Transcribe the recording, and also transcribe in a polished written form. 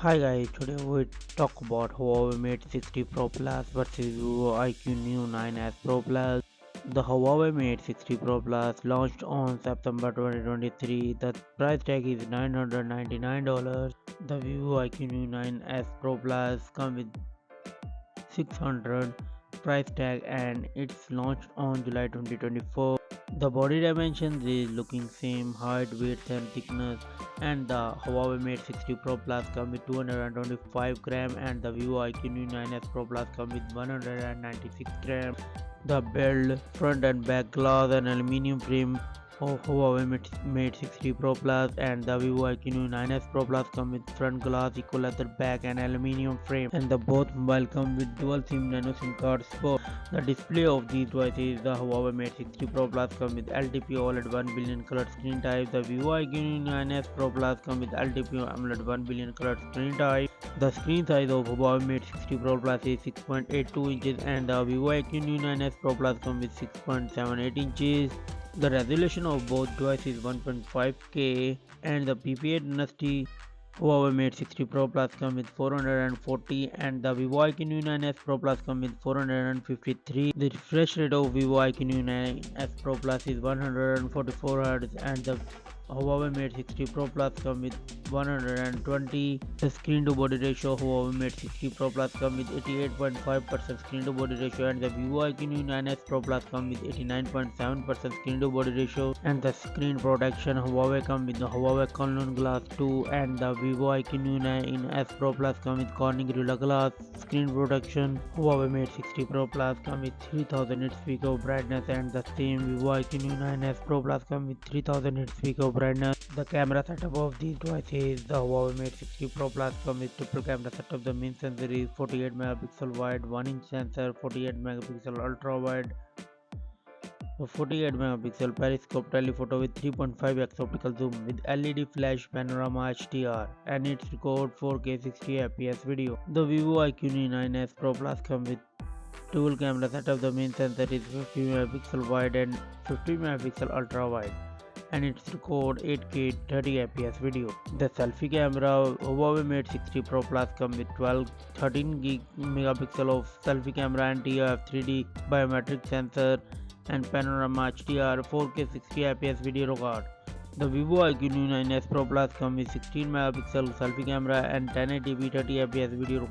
Hi guys, today we talk about Huawei Mate 60 Pro Plus versus Vivo iQOO New 9s Pro Plus. The Huawei Mate 60 Pro Plus launched on September 2023. The price tag is $999. The Vivo iQOO New 9s Pro Plus comes with 600 price tag and it's launched on July 2024. The body dimensions is looking same height, width and thickness, and the Huawei Mate 60 Pro Plus come with 225 gram and the Vivo iQOO 9s Pro Plus come with 196 gram. The build, front and back glass and aluminium frame of Huawei Mate 60 Pro Plus and the Vivo iQOO 9s Pro Plus come with front glass, eco leather back and aluminium frame, and the both mobile come with dual SIM nano SIM card support. The display of these devices, the Huawei Mate 60 Pro Plus come with LTP OLED 1 billion color screen type, the Vivo iQOO 9s Pro Plus come with LTP AMOLED 1 billion color screen type. The screen size of Huawei Mate 60 Pro Plus is 6.82 inches and the Vivo iQOO 9s Pro Plus comes with 6.78 inches. The resolution of both devices is 1.5K and the PPA dynasty Huawei Mate 60 Pro Plus come with 440 and the Vivo iQOO 9s Pro Plus come with 453. The refresh rate of Vivo iQOO 9s Pro Plus is 144 Hz and the Huawei Mate 60 Pro Plus come with 120. The screen to body ratio of Huawei Mate 60 Pro Plus come with 88.5% screen to body ratio and the Vivo iQOO 9s Pro Plus come with 89.7% screen to body ratio, and the screen protection Huawei come with the Huawei Corning Glass 2 and the Vivo iQOO 9s Pro Plus come with Corning Gorilla Glass screen protection. Huawei Mate 60 Pro Plus come with 3000 nits peak of brightness and the same Vivo iQOO 9s Pro Plus come with 3000 nits peak of brightness. The camera setup of these devices, the Huawei Mate 60 Pro Plus come with triple camera setup. The main sensor is 48 megapixel wide, 1-inch sensor, 48 megapixel ultra wide, 48 megapixel periscope telephoto with 3.5x optical zoom with LED flash panorama HDR, and it records 4K 60 fps video. The Vivo iQOO 9s Pro Plus come with dual camera setup. The main sensor is 50 megapixel wide and 50 megapixel ultra wide, and it's record 8K 30 fps video. The selfie camera Huawei Mate 60 Pro Plus come with 13 gig megapixel of selfie camera and TOF 3D biometric sensor and panorama HDR 4K 60 fps video record. The Vivo iQOO 9s Pro Plus come with 16 megapixel selfie camera and 1080p 30 fps video.